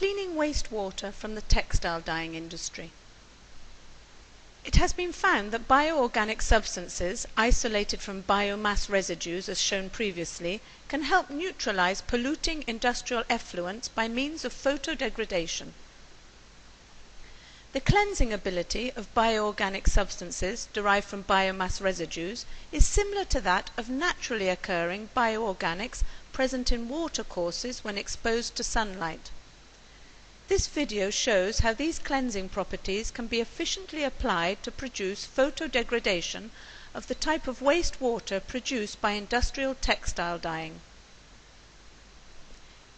Cleaning wastewater from the textile dyeing industry. It has been found that bioorganic substances, isolated from biomass residues as shown previously, can help neutralize polluting industrial effluents by means of photodegradation. The cleansing ability of bioorganic substances derived from biomass residues is similar to that of naturally occurring bioorganics present in watercourses when exposed to sunlight. This video shows how these cleansing properties can be efficiently applied to produce photodegradation of the type of wastewater produced by industrial textile dyeing.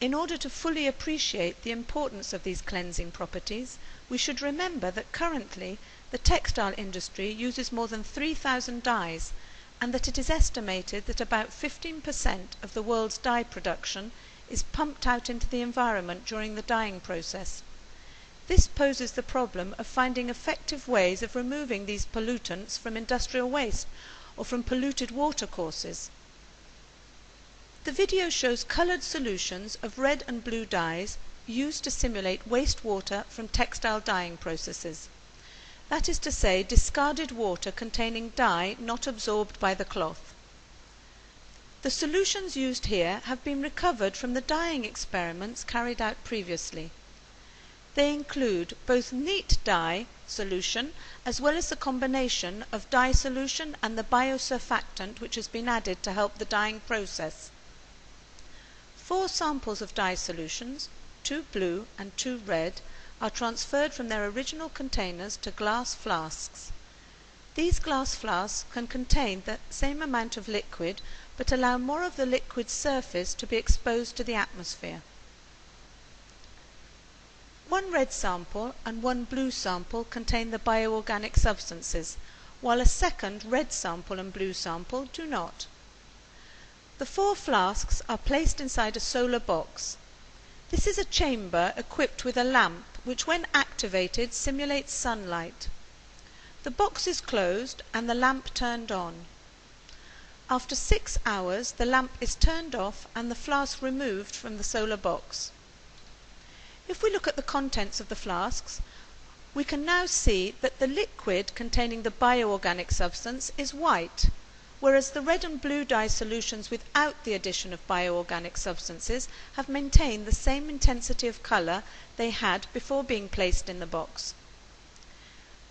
In order to fully appreciate the importance of these cleansing properties, we should remember that currently the textile industry uses more than 3,000 dyes, and that it is estimated that about 15% of the world's dye production is pumped out into the environment during the dyeing process. This poses the problem of finding effective ways of removing these pollutants from industrial waste or from polluted watercourses. The video shows coloured solutions of red and blue dyes used to simulate wastewater from textile dyeing processes. That is to say, discarded water containing dye not absorbed by the cloth. The solutions used here have been recovered from the dyeing experiments carried out previously. They include both neat dye solution as well as the combination of dye solution and the biosurfactant which has been added to help the dyeing process. 4 samples of dye solutions, 2 blue and 2 red, are transferred from their original containers to glass flasks. These glass flasks can contain the same amount of liquid but allow more of the liquid's surface to be exposed to the atmosphere. 1 red sample and 1 blue sample contain the bioorganic substances, while a second red sample and blue sample do not. The 4 flasks are placed inside a solar box. This is a chamber equipped with a lamp which, when activated, simulates sunlight. The box is closed and the lamp turned on. After 6 hours, the lamp is turned off and the flask removed from the solar box. If we look at the contents of the flasks, we can now see that the liquid containing the bioorganic substance is white, whereas the red and blue dye solutions without the addition of bioorganic substances have maintained the same intensity of colour they had before being placed in the box.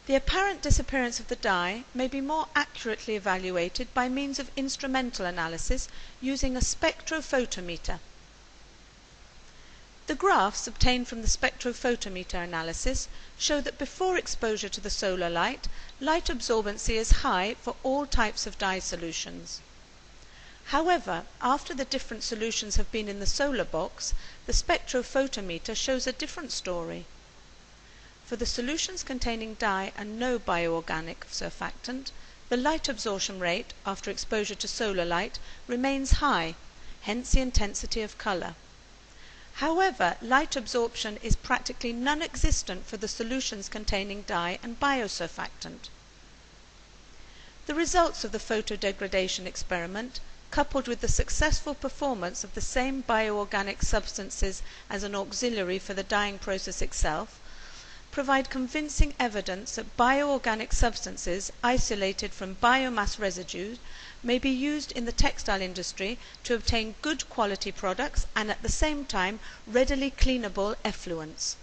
The apparent disappearance of the dye may be more accurately evaluated by means of instrumental analysis using a spectrophotometer. The graphs obtained from the spectrophotometer analysis show that before exposure to the solar light, light absorbency is high for all types of dye solutions. However, after the different solutions have been in the solar box, the spectrophotometer shows a different story. For the solutions containing dye and no bioorganic surfactant, the light absorption rate after exposure to solar light remains high, hence the intensity of colour. However, light absorption is practically non-existent for the solutions containing dye and biosurfactant. The results of the photodegradation experiment, coupled with the successful performance of the same bioorganic substances as an auxiliary for the dyeing process itself, provide convincing evidence that bioorganic substances isolated from biomass residues may be used in the textile industry to obtain good quality products and at the same time readily cleanable effluents.